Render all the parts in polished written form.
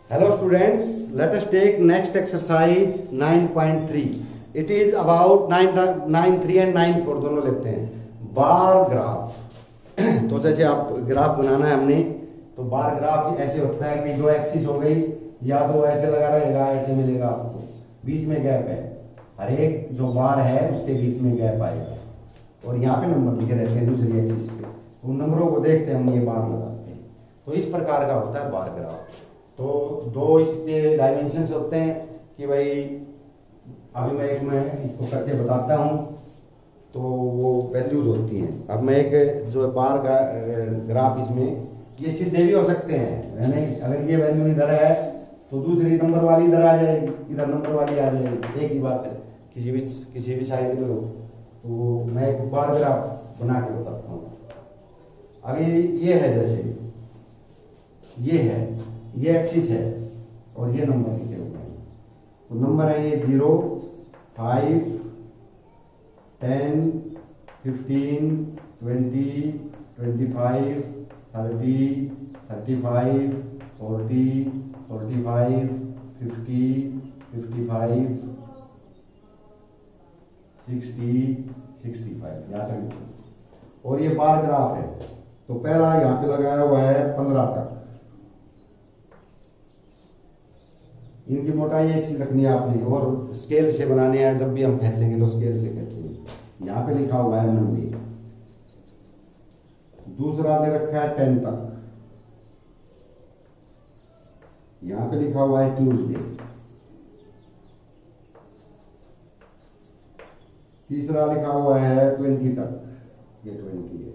Hello students, let us take next exercise 9.3. It is about 9.3 and 9.4 दोनों लेते हैं। Bar graph. तो जैसे आप ग्राफ बनाना है हमने, तो बार ग्राफ ऐसे होता है कि दो एक्सिस हो गई, या दो ऐसे लगा रहेगा, ऐसे मिलेगा आपको, बीच में गैप है, हर एक जो बार है उसके बीच में गैप आएगा, और यहाँ पे नंबर लिखे रहते हैं दूसरी एक्सिस पे। उन नंबरों को देखते हैं हम, ये बार लगाते हैं। तो इस प्रकार का होता है बार ग्राफ। तो दो इसके डायमेंशंस होते हैं कि भाई अभी मैं इसको करके बताता हूँ, तो वो वैल्यूज होती हैं। अब मैं एक जो बार का ग्राफ, इसमें ये सीधे भी हो सकते हैं, यानी अगर ये वैल्यू इधर है तो दूसरी नंबर वाली इधर आ जाएगी, इधर नंबर वाली आ जाएगी, एक ही बात है, किसी भी साइड में हो। तो मैं एक बार ग्राफ बना के बताता हूँ। अभी ये है, जैसे ये है, ये एक्सिस है और ये नंबर लिखे हुए हैं। तो नंबर है ये 0, 5, 10, 15, 20, 25, 30, 35, 40, 45, 50, 55, 60, 65, यहाँ तक। और ये बार ग्राफ है। तो पहला यहाँ पे लगाया हुआ है 15 तक। इनकी मोटाई एक सी रखनी है आपने, और स्केल से बनाने हैं। जब भी हम खींचेंगे तो स्केल से खींचेंगे। यहाँ पे लिखा हुआ है मंडे। दूसरा दे रखा है 10 तक। यहाँ पे लिखा हुआ है ट्यूसडे। तीसरा लिखा हुआ है 20 तक, ये 20 है,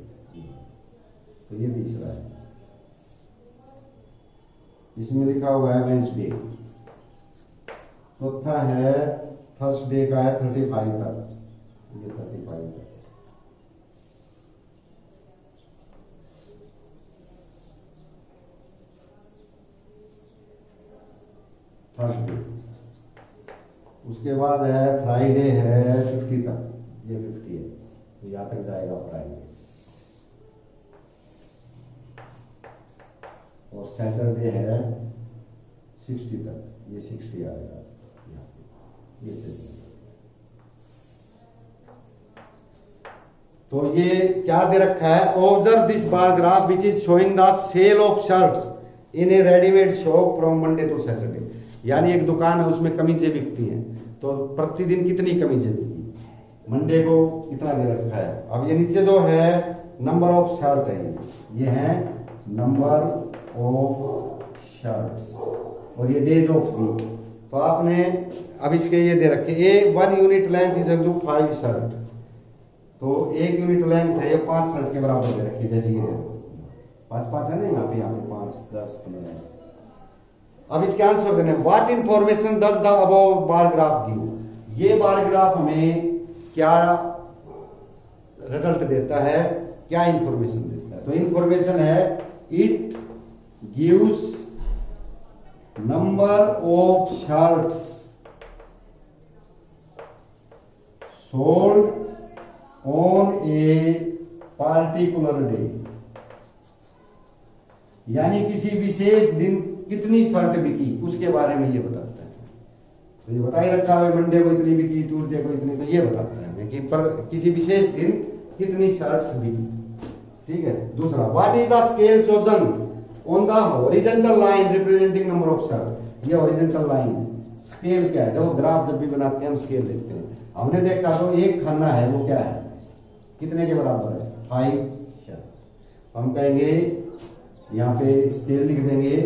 तो ये तीसरा है। इसमें लिखा हुआ है वेंसडे। चौथा है थर्सडे का है 35 तक, ये 35 तक। थर्सडे। उसके बाद है फ्राइडे है 50 तक, ये 50 है, तो यहां तक जाएगा फ्राइडे। और सैटरडे है 60 तक, ये 60 आएगा। ये तो ये क्या दे रखा है, observe this bar graph which is showing the sale of shirts in a readymade shop from Monday to Saturday. यानी एक दुकान है, उसमें कमीजें बिकती हैं, तो प्रतिदिन कितनी कमीजें बिकती, मंडे को इतना दे रखा है। अब ये नीचे जो है नंबर ऑफ शर्ट है, ये है नंबर ऑफ शर्ट्स, और ये डेज ऑफ वीक। तो आपने अब इसके ये दे रखे, a 1 unit length is equal to 5 shirt. तो 1 यूनिट लेंथ है, ये 5 शर्ट के बराबर दे रखी है। जैसे ये 5 है ना, यहाँ पे 5, 10, 15। अब इसके आंसर देने, what information does the above bar graph give. ये बार ग्राफ हमें क्या रिजल्ट देता है, क्या इंफॉर्मेशन देता है। तो इंफॉर्मेशन है, it gives number of shirts sold on a particular day। यानी किसी विशेष दिन कितनी शर्ट बिकी, उसके बारे में ये बताता है। तो ये बता ही रखा है, मंडे को इतनी बिकी, ट्यूसडे को इतनी, तो ये बताता है हमें कि पर किसी विशेष दिन कितनी शर्ट्स बिकी। ठीक है। दूसरा, what is the scale chosen on the horizontal line representing number of shirt. ये हॉरिजॉन्टल लाइन है, स्केल क्या है। देखो ग्राफ जब भी बनाते हैं हम स्केल देखते हैं। हमने देखा तो एक खाना है, वो क्या है, कितने के बराबर है, 5 शर्ट। हम कहेंगे यहाँ पे स्केल लिख देंगे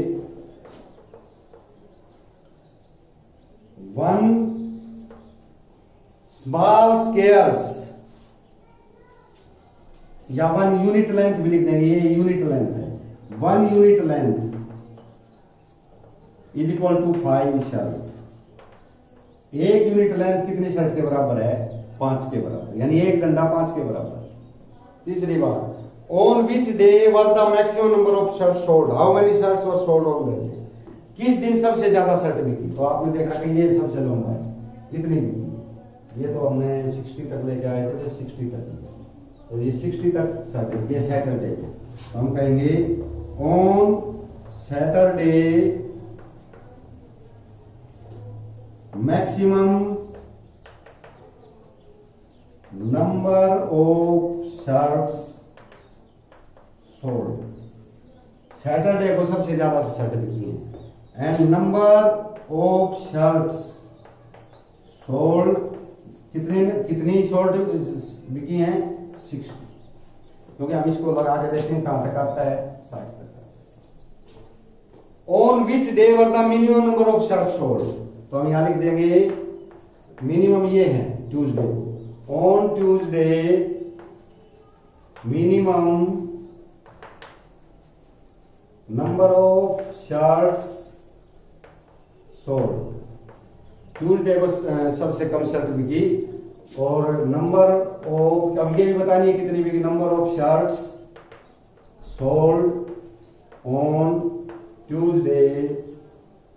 1 स्मॉल स्क्वायर्स, या 1 यूनिट लेंथ भी लिख देंगे, ये यूनिट लेंथ है। 1 unit length is equal to 5 shirt. 1 unit length कितनी शर्ट के बराबर है, 5 के बराबर, यानी 1 डंडा 5 के बराबर। तीसरी बात, on which day were the maximum number of shirt sold, how many shirts were sold on that day. किस दिन सबसे ज्यादा शर्ट बिकी। तो आपने देखा कि ये सबसे लंबा है, कितनी बिकी, ये तो हमने 60 तक लेके आए थे, तो 60 तक, तो ये 60 तक शर्ट, ये सैटरडे। हम कहेंगे on Saturday maximum number of shirts sold, Saturday को सबसे ज्यादा शर्ट बिकी है। And number of shirts sold, कितनी शर्ट बिकी हैं? 60, क्योंकि हम इसको लगा के देखें कहां तक आता है, 60 तक। On which day were the minimum number of shirt sold, तो हम यहां लिख देंगे मिनिमम ये है Tuesday, on Tuesday minimum number of shirts sold, Tuesday को सबसे कम शर्ट बिकी। और नंबर ऑफ, अब ये भी बतानी है कितनी बिकी, number of shirts sold on Tuesday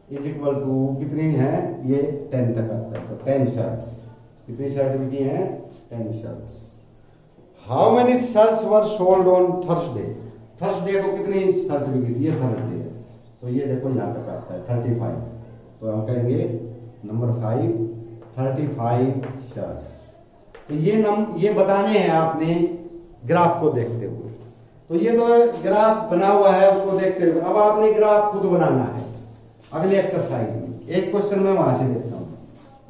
is equal to कितनी है, ये 10 तक आता है, तो 10 शर्ट्स, कितनी शर्ट बिकी हैं? 10 shirts. How many shirts were sold on Thursday, Thursday को कितनी शर्ट बिकी थी? ये थर्सडे है, तो ये देखो यहां तक आता है 35, तो हम कहेंगे नंबर 5 35 शर्ट्स। तो ये बताने हैं आपने ग्राफ को देखते हुए। तो ये तो ग्राफ बना हुआ है, उसको देखते हुए अब आपने ग्राफ खुद बनाना है अगले एक्सरसाइज में। एक क्वेश्चन मैं वहां से देता हूं,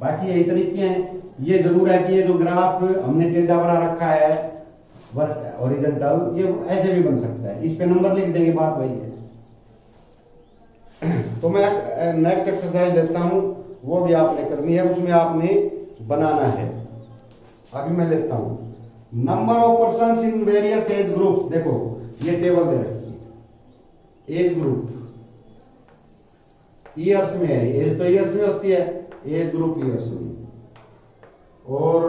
बाकी यही तरीके हैं। ये जरूर है कि ये जो ग्राफ हमने टेढ़ा बना रखा है हॉरिजॉन्टल, ये ऐसे भी बन सकता है, इस पे नंबर लिख देंगे, बात वही है। तो मैं नेक्स्ट एक्सरसाइज लेता हूं, वो भी आपने करनी है, उसमें आपने बनाना है। अभी मैं लेता हूं number of persons in various age groups. देखो ये टेबल दे रखी है, एज ग्रुप ईयर्स में है, एज तो ईयर्स में होती है, एज ग्रुप ईयर्स में। और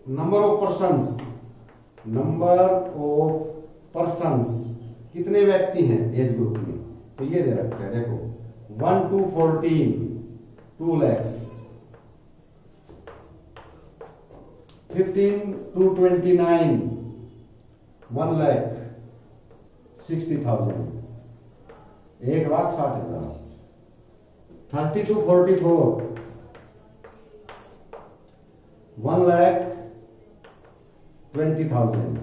number of persons, number of persons कितने व्यक्ति हैं एज ग्रुप में, तो ये दे रखा है, देखो 1 to 14 2 lakhs, 15 to 29 1,60,000, 1,60,000, 30 to 44 1,20,000,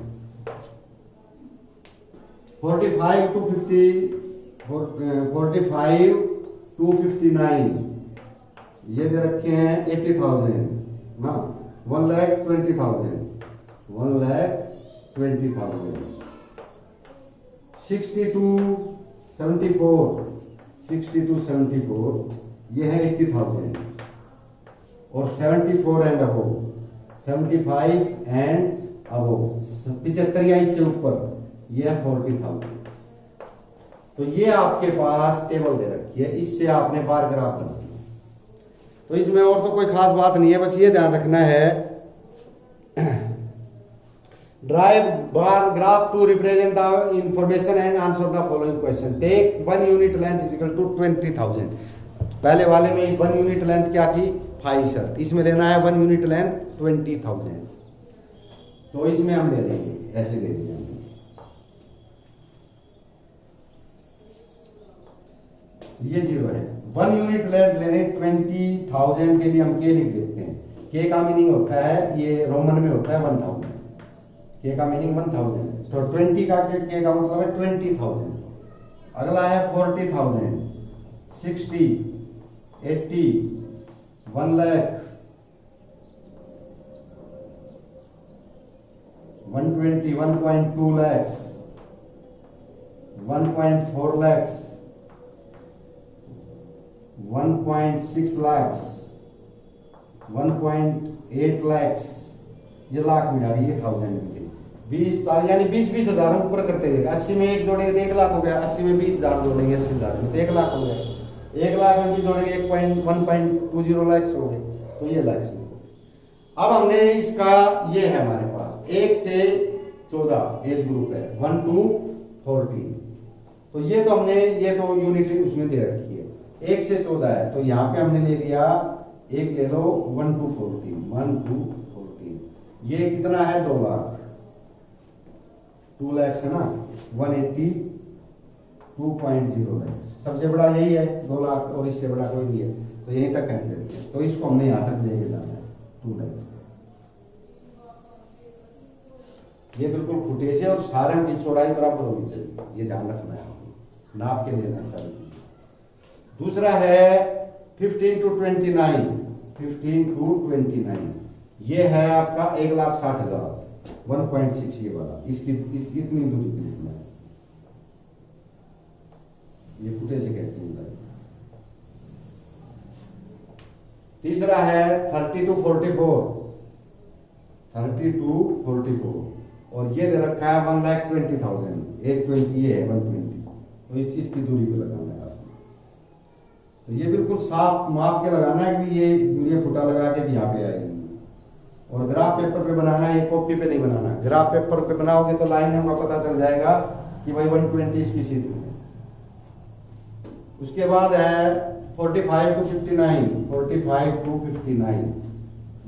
45 to 50 45 to 59 ये दे रखे हैं 80,000 ना, 1,20,000 1,20,000, 60 to 74 60 to 74 ये है 80,000, और 74 एंड अबो 75 एंड अबो 75 या इससे ऊपर ये है 40,000। तो ये आपके पास टेबल दे रखी है, इससे आपने बार ग्राफ बनाना। तो इसमें और तो कोई खास बात नहीं है, बस ये ध्यान रखना है draw bar graph to represent the information and answer the following question. Take 1 unit length is equal to 20,000। पहले वाले में 1 यूनिट लेंथ क्या थी, 5 शर्ट, इसमें लेना है 1 यूनिट लेंथ 20,000। तो इसमें हम ले लेंगे, ऐसे ले लेंगे, ये 0 है। 1 यूनिट लेंथ लेने 20,000 के लिए हम के लिख देते हैं। के का मीनिंग होता है, ये रोमन में होता है 1000, के का मीनिंग 1000, तो 20 का के का मतलब है 20,000। अगला है 40,000, 60, 80, 1 lakh, 120, 1.2 lakhs, 1.4 lakhs, 1.6 lakhs, 1.8 lakhs, ये लाख में आ रही है 1000 में 20 साल, यानी 20,000 ऊपर करते गए। 80 में 1 जोड़ेंगे तो 1 लाख हो गया, 80 में 20,000 जोड़ेंगे 80,000 में तो 1 लाख हो गया, 1 लाख में 20 जोड़ेंगे 1.20 lakhs हो गए, तो ये लाख में। अब हमने इसका, ये है हमारे पास 1 से 14 एज ग्रुप है, 1 to 14, तो ये तो हमने, ये तो यूनिट उसमें दे रखी है, 1 से 14 है, तो यहाँ पे हमने ले लिया, एक ले लो 1 to 14, 1 to 14, ये कितना है 2 लाख, 2 lakhs है ना, 180, 2.0 लाख, सबसे बड़ा यही है 2 लाख, और इससे बड़ा कोई नहीं है, तो यहीं तक कह देते हैं। तो इसको हमने यहाँ तक लेके जाना है 2 लाख। ये बिल्कुल फुटेज है और सारंग की चौड़ाई बराबर होनी चाहिए, ये ध्यान रखना है, नाप के लेना है सारी चीज। दूसरा है 15 to 29, 15 to 29, ये है आपका 1,60,000, 1.6 ये वाला, इसकी इतनी दूरी पे लिखना है, ये फुटेज कैसे मिलता है। तीसरा है 30 to 44, 30 to 44, और ये दे रखा है 1,20,000, 120 ये है 120, तो इस चीज की दूरी पे लगाना है आपको। तो ये बिल्कुल साफ माप के लगाना है कि ये फुटा लगा के यहाँ पे आएगी। और ग्राफ पेपर पे बनाना है, कॉपी पे नहीं बनाना। ग्राफ पेपर पे बनाओगे तो लाइनों का पता चल जाएगा कि भाई 120 इसकी सीधी है। उसके बाद है 45 to 59, 45 to 59,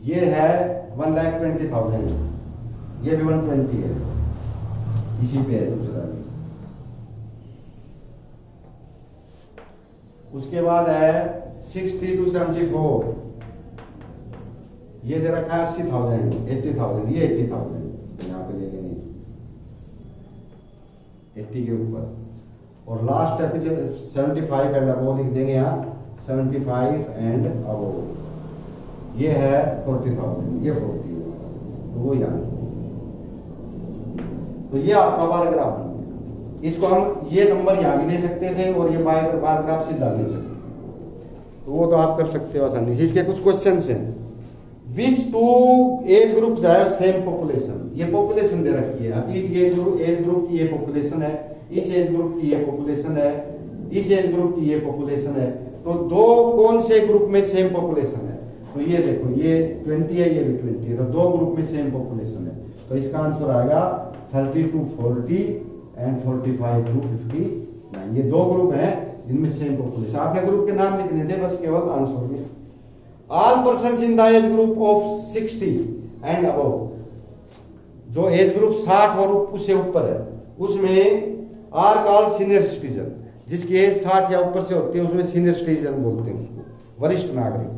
ये है 1,20,000, ये भी 120 है, इसी पे है दूसरा भी। उसके बाद है 60 to 74, ये दे रखा है 80,000, 80,000, ये 80,000 यहाँ पे ले लेंगे इसको 80 के ऊपर। और लास्ट है पीछे 75 एंड अबव लिख देंगे यहाँ, 75 एंड अबव, ये है 40,000, ये 40 है, तो वो यहाँ। तो ये आपका बार ग्राफ बन गया। इसको हम ये नंबर यहाँ भी ले सकते थे और ये बार ग्राफ सीधा ले सकते, तो वो तो आप कर सकते हो आसानी से। इसके कुछ क्वेश्चंस हैं। विच टू एज ग्रुप्स है सेम पॉपुलेशन, ये पॉपुलेशन दे रखी है। अब इस एज ग्रुप की ये पॉपुलेशन है, इस एज ग्रुप की ये पॉपुलेशन है, इस एज ग्रुप की ये पॉपुलेशन है, तो दो कौन से ग्रुप में सेम पॉपुलेशन है? तो ये देखो, ये 20 है, ये भी 20 है, तो दो ग्रुप में सेम पॉपुलेशन है। तो इसका आंसर आएगा 30 to 40 एंड 45 to 59। ये दो ग्रुप हैं जिनमें सेम पॉपुलेशन। आपने ग्रुप के नाम लिखने थे बस, केवल आंसर में। All persons in the age group of 60 and above, जो एज ग्रुप 60 और उससे ऊपर है, उसमें आर कॉल्ड सीनियर सिटीजन। जिसकी एज 60 या ऊपर से होती है उसमें सीनियर सिटीजन बोलते हैं उसको, वरिष्ठ नागरिक।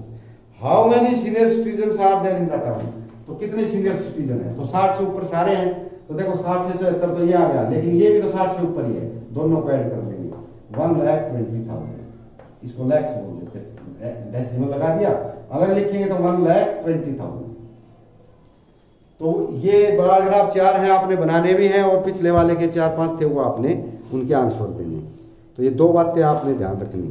How many senior citizen are there in the town, तो कितने सीनियर सिटीजन है? तो 60 से ऊपर सारे हैं, तो देखो 60 से 74 तो ये आ गया, लेकिन ये भी तो 60 से ऊपर ही है, दोनों को ऐड कर देंगे। 1,20,000, इसको लैक्स बोल देते हैं, डेसिमल लगा दिया, अलग लिखेंगे तो 1,20,000। तो ये बड़ा ग्राफ 4 है, आपने बनाने भी हैं, और पिछले वाले के 4-5 थे वो आपने उनके आंसर देने। तो ये दो बातें आपने ध्यान रखनी।